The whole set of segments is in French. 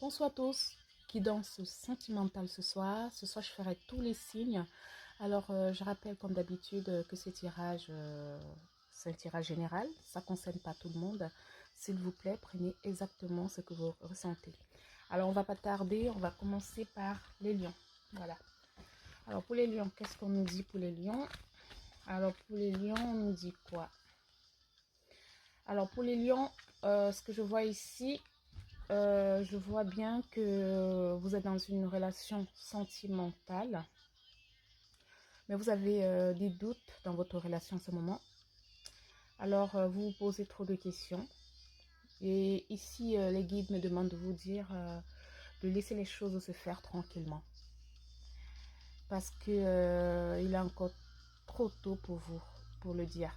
Bonsoir à tous qui dansent sentimental ce soir. Ce soir, je ferai tous les signes. Alors, je rappelle comme d'habitude que ce tirage, c'est un tirage général. Ça ne concerne pas tout le monde. S'il vous plaît, prenez exactement ce que vous ressentez. Alors, on ne va pas tarder. On va commencer par les lions. Voilà. Alors, pour les lions, qu'est-ce qu'on nous dit pour les lions? Alors, pour les lions, on nous dit quoi? Alors, pour les lions, ce que je vois ici, je vois bien que vous êtes dans une relation sentimentale, mais vous avez des doutes dans votre relation en ce moment. Alors, vous vous posez trop de questions. Et ici, les guides me demandent de vous dire de laisser les choses se faire tranquillement. Parce que il est encore trop tôt pour vous, pour le dire.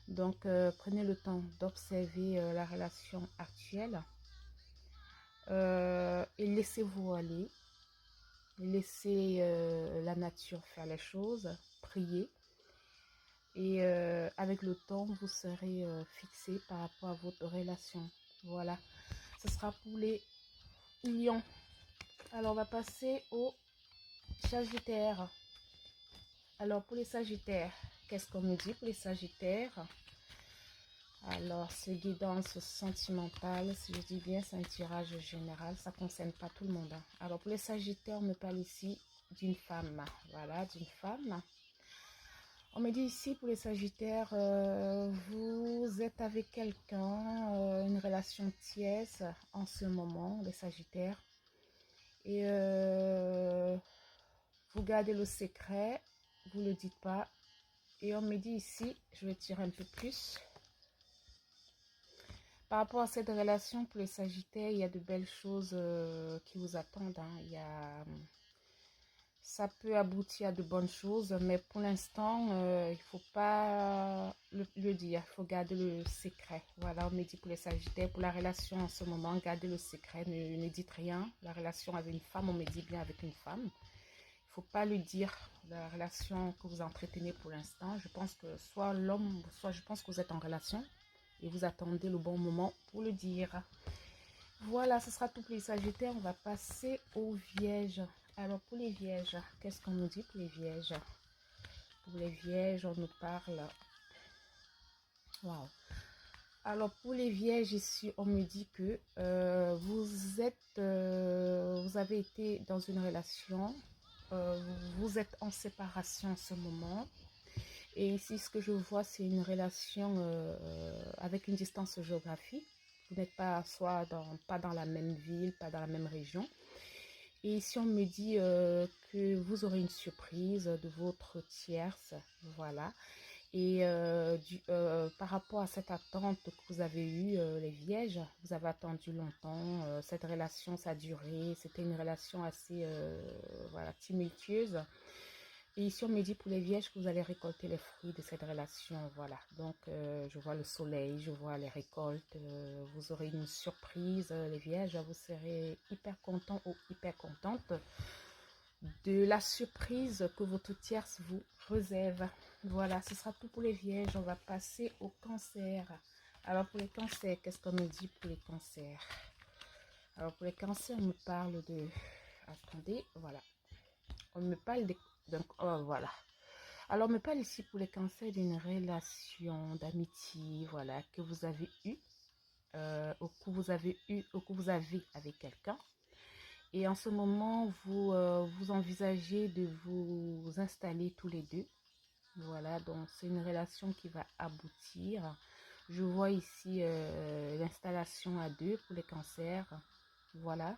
Donc, prenez le temps d'observer la relation actuelle et laissez-vous aller. Laissez la nature faire les choses, priez. Et avec le temps, vous serez fixé par rapport à votre relation. Voilà. Ce sera pour les lions. Alors, on va passer au Sagittaire. Alors, pour les Sagittaires, qu'est-ce qu'on nous dit pour les Sagittaires? Alors, c'est guidance sentimentale. Si je dis bien, c'est un tirage général. Ça ne concerne pas tout le monde. Alors, pour les Sagittaires, on me parle ici d'une femme. Voilà, d'une femme. On me dit ici pour les Sagittaires, vous êtes avec quelqu'un, une relation tierce en ce moment, les Sagittaires. Et vous gardez le secret, vous ne le dites pas. Et on me dit ici, je vais tirer un peu plus. Par rapport à cette relation pour les Sagittaires, il y a de belles choses qui vous attendent. Il y a... Ça peut aboutir à de bonnes choses, mais pour l'instant, il ne faut pas le dire, il faut garder le secret. Voilà, on me dit pour les Sagittaires, pour la relation en ce moment, gardez le secret, ne dites rien. La relation avec une femme, on me dit bien avec une femme. Il ne faut pas le dire, la relation que vous entretenez pour l'instant. Je pense que soit l'homme, soit je pense que vous êtes en relation et vous attendez le bon moment pour le dire. Voilà, ce sera tout pour les Sagittaires. On va passer aux Vierges. Alors, pour les Vierges, qu'est-ce qu'on nous dit pour les Vierges? Pour les Vierges, on nous parle... Waouh! Alors, pour les Vierges, ici, on me dit que vous avez été dans une relation, vous êtes en séparation en ce moment. Et ici, ce que je vois, c'est une relation avec une distance géographique. Vous n'êtes pas pas dans la même ville, pas dans la même région. Et ici, on me dit que vous aurez une surprise de votre tierce, voilà. Et par rapport à cette attente que vous avez eue, les Vierges, vous avez attendu longtemps, cette relation, ça a duré, c'était une relation assez voilà, tumultueuse. Et ici, on me dit pour les Vierges que vous allez récolter les fruits de cette relation. Voilà. Donc, je vois le soleil, je vois les récoltes. Vous aurez une surprise, les Vierges. Vous serez hyper content ou hyper contente de la surprise que votre tierce vous réserve. Voilà, ce sera tout pour les Vierges. On va passer au Cancer. Alors, pour les Cancers, qu'est-ce qu'on nous dit pour les Cancers? Alors, pour les Cancers, on me parle de... Attendez, voilà. On me parle de... Donc, oh, voilà. Alors, on me parle ici pour les Cancers d'une relation d'amitié, voilà, que vous avez eu, ou que vous avez eu, ou que vous avez avec quelqu'un. Et en ce moment, vous envisagez de vous installer tous les deux. Voilà, donc c'est une relation qui va aboutir. Je vois ici l'installation à deux pour les cancers. Voilà.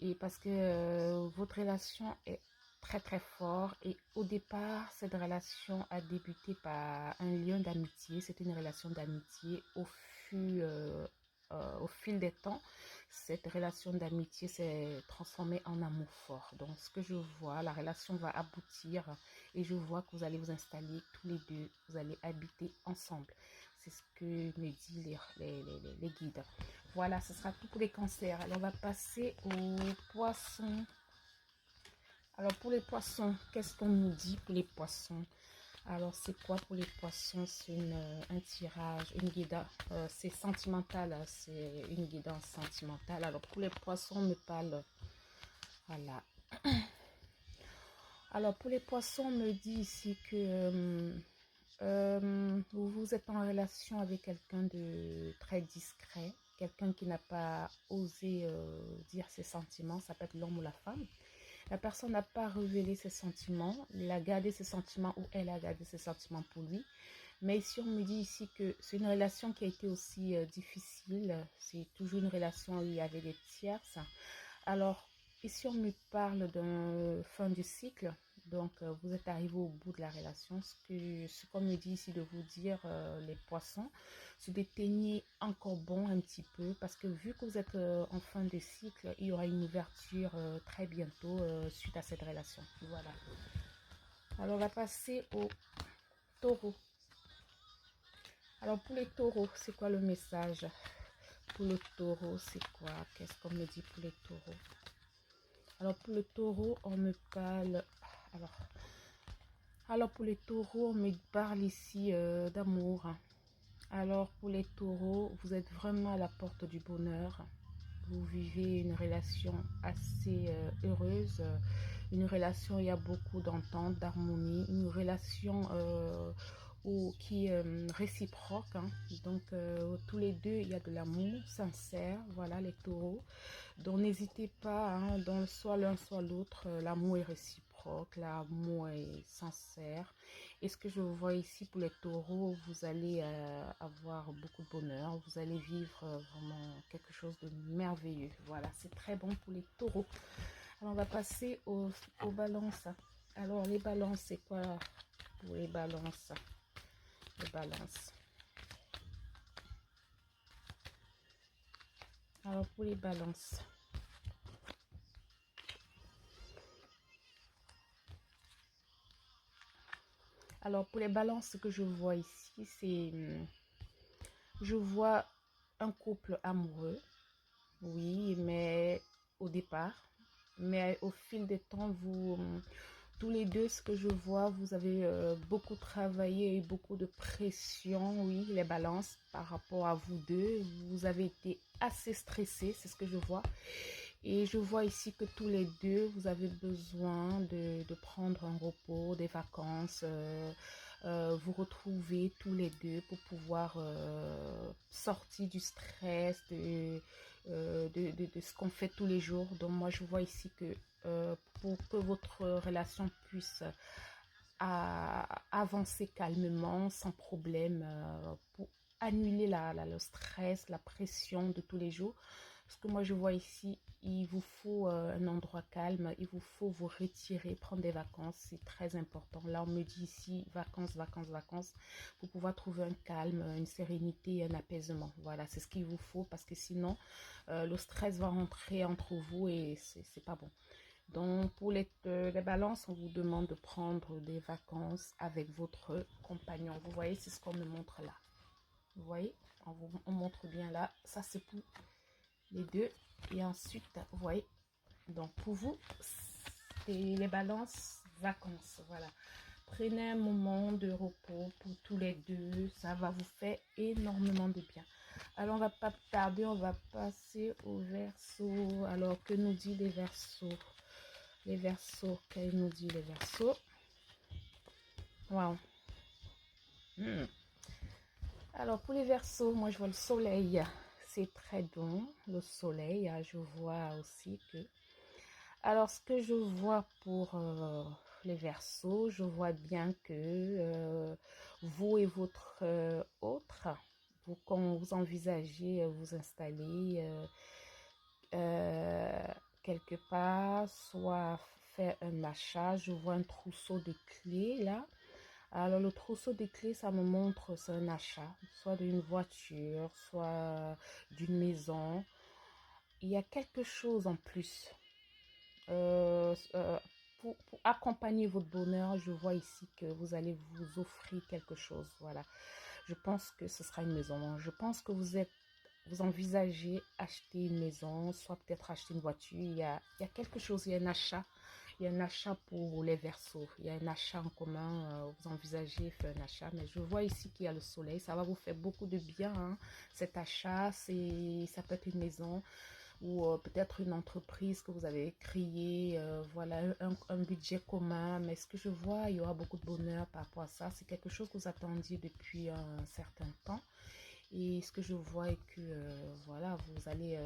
Et parce que votre relation est très très fort. Et au départ, cette relation a débuté par un lien d'amitié. C'était une relation d'amitié au fil des temps. Cette relation d'amitié s'est transformée en amour fort. Donc, ce que je vois, la relation va aboutir et je vois que vous allez vous installer tous les deux. Vous allez habiter ensemble. C'est ce que me disent les guides. Voilà, ce sera tout pour les cancers. Alors, on va passer aux poissons. Alors, pour les poissons, qu'est-ce qu'on nous dit pour les poissons? Alors, c'est quoi pour les poissons? C'est un tirage, une guidance. C'est sentimental, hein, c'est une guidance sentimentale. Alors, pour les poissons, on me parle. Voilà. Alors, pour les poissons, on me dit ici que vous êtes en relation avec quelqu'un de très discret, quelqu'un qui n'a pas osé dire ses sentiments. Ça peut être l'homme ou la femme. La personne n'a pas révélé ses sentiments, il a gardé ses sentiments ou elle a gardé ses sentiments pour lui. Mais ici, on me dit ici que c'est une relation qui a été aussi difficile. C'est toujours une relation où il y avait des tierces. Alors, ici, on me parle d'un fin du cycle. Donc, vous êtes arrivé au bout de la relation. Ce qu'on me dit ici de vous dire, les poissons, se déteignez encore bon un petit peu. Parce que vu que vous êtes en fin de cycle, il y aura une ouverture très bientôt suite à cette relation. Voilà. Alors, on va passer au taureau. Alors, pour les taureaux, c'est quoi le message? Pour le taureau, c'est quoi? Qu'est-ce qu'on me dit pour les taureaux? Alors, pour le taureau, on me parle... Alors, pour les taureaux, on me parle ici d'amour. Alors, pour les taureaux, vous êtes vraiment à la porte du bonheur. Vous vivez une relation assez heureuse. Une relation où il y a beaucoup d'entente, d'harmonie. Une relation qui est réciproque. Hein. Donc, tous les deux, il y a de l'amour sincère. Voilà, les taureaux. Donc n'hésitez pas, hein, dans soit l'un soit l'autre, l'amour est réciproque, l'amour est sincère. Et ce que je vois ici pour les taureaux, vous allez avoir beaucoup de bonheur, vous allez vivre vraiment quelque chose de merveilleux. Voilà, c'est très bon pour les taureaux. Alors on va passer aux balances. Alors les balances, c'est quoi pour les balances? Les balances. Alors pour les balances. Alors pour les balances, ce que je vois ici, c'est... Je vois un couple amoureux, oui, mais au départ. Mais au fil des temps, tous les deux, ce que je vois, vous avez beaucoup travaillé et beaucoup de pression, oui, les balances par rapport à vous deux. Vous avez été assez stressés, c'est ce que je vois. Et je vois ici que tous les deux, vous avez besoin de prendre un repos, des vacances, vous retrouver tous les deux pour pouvoir sortir du stress, de ce qu'on fait tous les jours. Donc moi, je vois ici que pour que votre relation puisse avancer calmement, sans problème, pour annuler le stress, la pression de tous les jours. Parce que moi, je vois ici, il vous faut un endroit calme, il vous faut vous retirer, prendre des vacances, c'est très important. Là, on me dit ici, vacances, vacances, vacances, pour pouvoir trouver un calme, une sérénité, un apaisement. Voilà, c'est ce qu'il vous faut parce que sinon, le stress va rentrer entre vous et c'est pas bon. Donc, pour les balances, on vous demande de prendre des vacances avec votre compagnon. Vous voyez, c'est ce qu'on me montre là. Vous voyez, on montre bien là. Ça, c'est pour les deux. Et ensuite, vous voyez, donc pour vous, c'est les balances vacances. Voilà. Prenez un moment de repos pour tous les deux. Ça va vous faire énormément de bien. Alors, on va pas tarder. On va passer au verso. Alors, que nous dit les versos? Les versos, qu'elle nous dit les versos? Wow. Alors, pour les versos, moi, je vois le soleil. C'est très bon, le soleil. Je vois aussi que... Alors, ce que je vois pour les versos, je vois bien que vous et votre autre, quand vous envisagez vous installer quelque part, soit faire un achat, je vois un trousseau de clés là. Alors le trousseau de clés, ça me montre c'est un achat, soit d'une voiture, soit d'une maison. Il y a quelque chose en plus. Pour accompagner votre bonheur, je vois ici que vous allez vous offrir quelque chose. Voilà. Je pense que ce sera une maison. Je pense que vous envisagez acheter une maison, soit peut-être acheter une voiture. Il y a quelque chose, il y a un achat. Il y a un achat pour les Verseaux. Il y a un achat en commun. Vous envisagez faire un achat. Mais je vois ici qu'il y a le soleil. Ça va vous faire beaucoup de bien, hein, cet achat. Ça peut être une maison ou peut-être une entreprise que vous avez créée. Voilà, un budget commun. Mais ce que je vois, il y aura beaucoup de bonheur par rapport à ça. C'est quelque chose que vous attendiez depuis un certain temps. Et ce que je vois est que, voilà, vous allez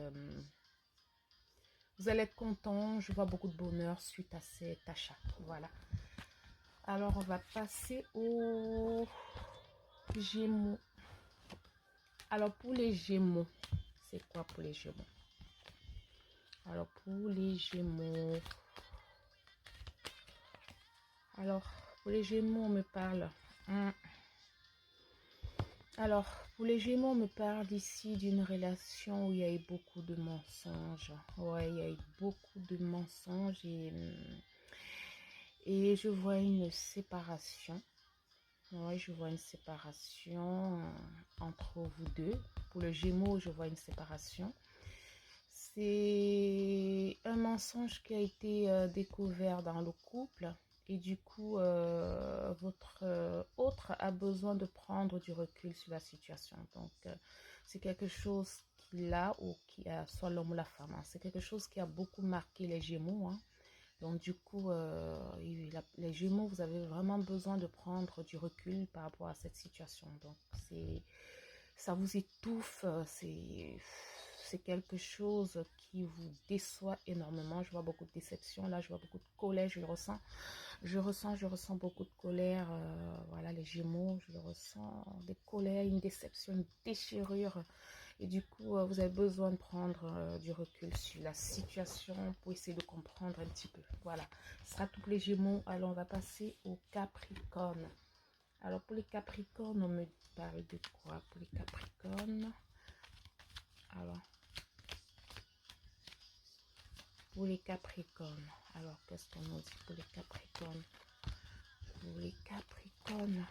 être content. Je vois beaucoup de bonheur suite à cet achat. Voilà. Alors, on va passer aux Gémeaux. Alors, pour les Gémeaux, c'est quoi pour les Gémeaux? Alors, pour les Gémeaux. Alors, pour les Gémeaux, on me parle. Alors, pour les Gémeaux, on me parle ici d'une relation où il y a eu beaucoup de mensonges. Ouais, il y a eu beaucoup de mensonges et je vois une séparation. Ouais, je vois une séparation entre vous deux. Pour le Gémeaux, je vois une séparation. C'est un mensonge qui a été découvert dans le couple. Et du coup, votre autre a besoin de prendre du recul sur la situation. Donc, c'est quelque chose qu'il a ou qui a, soit l'homme ou la femme, hein. C'est quelque chose qui a beaucoup marqué les Gémeaux, hein. Donc, du coup, les Gémeaux, vous avez vraiment besoin de prendre du recul par rapport à cette situation. Donc, ça vous étouffe, c'est quelque chose qui vous déçoit énormément. Je vois beaucoup de déception, là, je vois beaucoup de colère, je le ressens. Je ressens beaucoup de colère. Voilà, les Gémeaux, je le ressens. Des colères, une déception, une déchirure. Et du coup, vous avez besoin de prendre du recul sur la situation pour essayer de comprendre un petit peu. Voilà, ce sera tous les Gémeaux. Alors, on va passer au Capricorne. Alors, pour les Capricornes, on me parle de quoi pour les Capricornes? Alors, pour les Capricornes. Alors, qu'est-ce qu'on nous dit pour les Capricornes? Pour les Capricornes.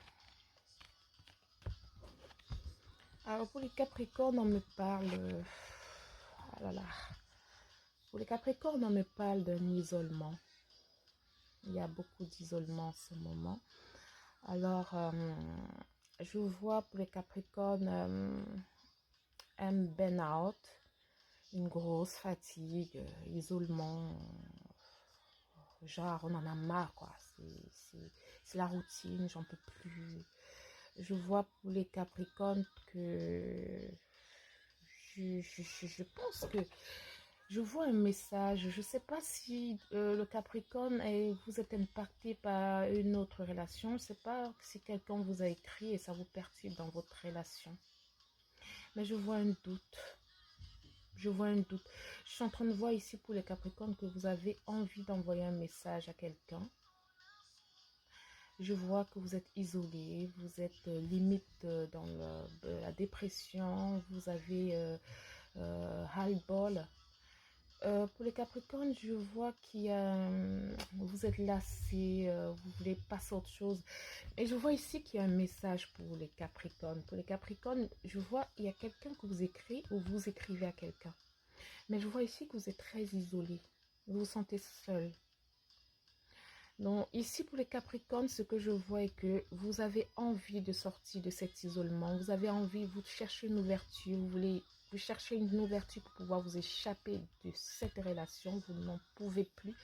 Alors, pour les Capricornes, on me parle... ah là là. Pour les Capricornes, on me parle d'un isolement. Il y a beaucoup d'isolement en ce moment. Alors, je vois pour les Capricornes un burn-out, une grosse fatigue, isolement. Genre, on en a marre, quoi. C'est la routine, j'en peux plus. Je vois pour les Capricornes que je pense que je vois un message. Je ne sais pas si le Capricorne et vous êtes impacté par une autre relation. Je ne sais pas si quelqu'un vous a écrit et ça vous perturbe dans votre relation. Mais je vois un doute. Je vois un doute. Je suis en train de voir ici pour les Capricornes que vous avez envie d'envoyer un message à quelqu'un. Je vois que vous êtes isolé, vous êtes limite dans la dépression, vous avez ras-le-bol. Pour les Capricornes, je vois vous êtes lassé, vous voulez passer à autre chose. Et je vois ici qu'il y a un message pour les Capricornes. Pour les Capricornes, je vois il y a quelqu'un que vous écrit ou vous écrivez à quelqu'un. Mais je vois ici que vous êtes très isolé. Vous vous sentez seul. Donc ici pour les Capricornes, ce que je vois est que vous avez envie de sortir de cet isolement. Vous avez envie, vous cherchez une ouverture, vous cherchez une ouverture pour pouvoir vous échapper de cette relation. Vous n'en pouvez plus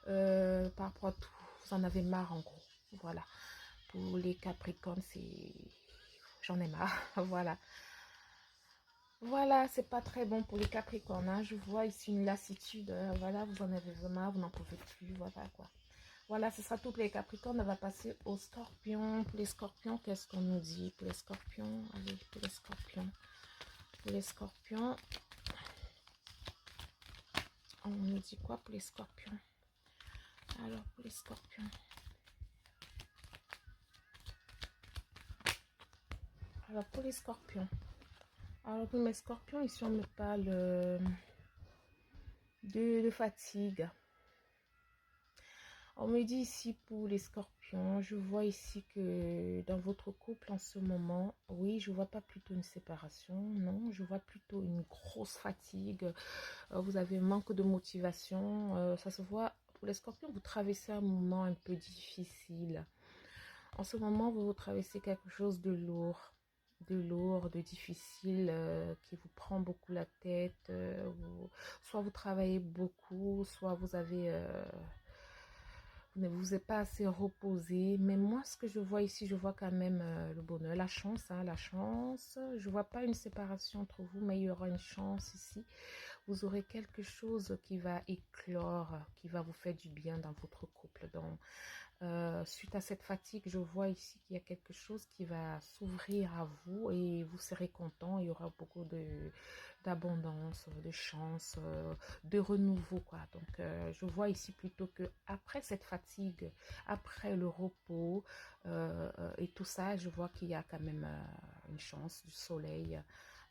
par rapport à tout. Vous en avez marre en gros. Voilà. Pour les Capricornes, j'en ai marre. Voilà. Voilà, c'est pas très bon pour les Capricornes, hein. Je vois ici une lassitude. Voilà, vous en avez marre, vous n'en pouvez plus. Voilà quoi. Voilà, ce sera tout pour les Capricornes. On va passer aux Scorpions. Pour les Scorpions, qu'est-ce qu'on nous dit? Pour les Scorpions, allez, pour les Scorpions. Pour les Scorpions, on nous dit quoi pour les Scorpions? Alors, pour les Scorpions. Alors, pour les Scorpions. Alors, pour mes Scorpions, ici, on me parle de fatigue. On me dit ici pour les Scorpions, je vois ici que dans votre couple en ce moment, oui, je vois pas plutôt une séparation, non, je vois plutôt une grosse fatigue. Vous avez un manque de motivation, ça se voit pour les scorpions, vous traversez un moment un peu difficile. En ce moment, vous traversez quelque chose de lourd, de difficile, qui vous prend beaucoup la tête. Soit vous travaillez beaucoup, soit vous avez... vous ne vous êtes pas assez reposé. Mais moi, ce que je vois ici, je vois quand même le bonheur, la chance, hein, la chance. Je vois pas une séparation entre vous, mais il y aura une chance ici. Vous aurez quelque chose qui va éclore, qui va vous faire du bien dans votre couple. Donc, suite à cette fatigue, je vois ici qu'il y a quelque chose qui va s'ouvrir à vous et vous serez content. Il y aura beaucoup d'abondance, de chance, de renouveau, quoi. Donc, je vois ici plutôt que après cette fatigue, après le repos et tout ça, je vois qu'il y a quand même une chance, du soleil,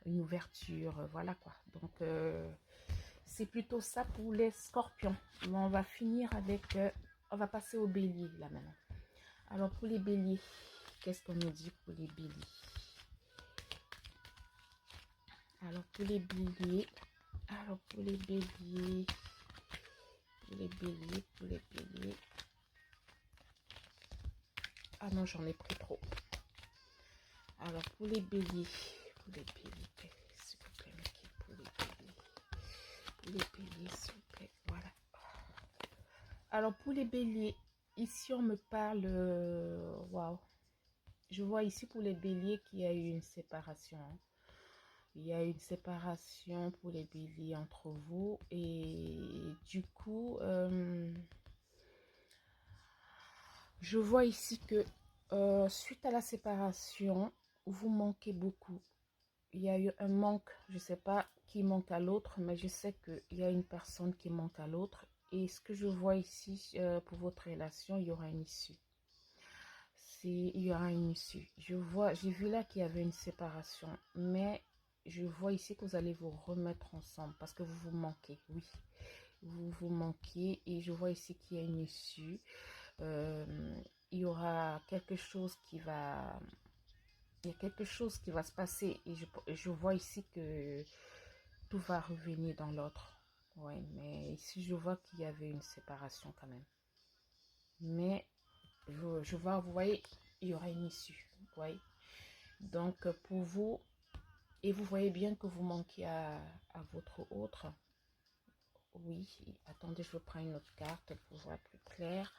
une ouverture, voilà quoi. Donc, c'est plutôt ça pour les scorpions. Mais on va finir avec... on va passer au bélier là maintenant. Alors pour les béliers, qu'est-ce qu'on nous dit pour les béliers? Alors pour les béliers, pour les béliers, pour les béliers. Ah non, j'en ai pris trop. Alors pour les béliers, s'il vous plaît, pour les béliers, s'il vous plaît, voilà. Alors pour les béliers, ici on me parle, waouh, je vois ici pour les béliers qu'il y a eu une séparation. Il y a une séparation pour les béliers entre vous et du coup, je vois ici que suite à la séparation, vous manquez beaucoup. Il y a eu un manque, je ne sais pas qui manque à l'autre, mais je sais qu'il y a une personne qui manque à l'autre. Et ce que je vois ici pour votre relation, il y aura une issue. Il y aura une issue. J'ai vu là qu'il y avait une séparation, mais je vois ici que vous allez vous remettre ensemble parce que vous vous manquez, oui. Vous vous manquez et je vois ici qu'il y a une issue. Il y aura quelque chose qui va... Il y a quelque chose qui va se passer et je vois ici que tout va revenir dans l'autre. Oui, mais ici je vois qu'il y avait une séparation quand même. Mais je vois, vous voyez, il y aura une issue. Vous voyez. Donc pour vous, et vous voyez bien que vous manquez à votre autre. Oui, attendez, je prends une autre carte pour voir plus clair.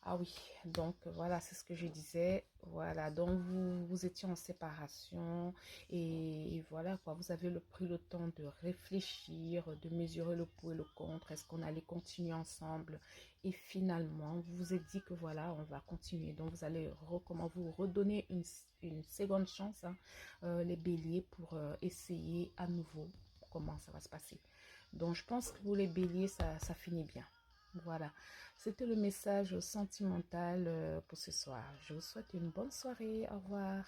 Ah oui, donc voilà, c'est ce que je disais. Voilà, donc vous étiez en séparation et voilà quoi, vous avez pris le temps de réfléchir, de mesurer le pour et le contre. Est-ce qu'on allait continuer ensemble? Et finalement, vous vous êtes dit que voilà, on va continuer. Donc vous allez comment vous redonner une seconde chance, hein, les béliers, pour essayer à nouveau comment ça va se passer. Donc je pense que pour les béliers, ça finit bien. Voilà, c'était le message sentimental pour ce soir. Je vous souhaite une bonne soirée. Au revoir.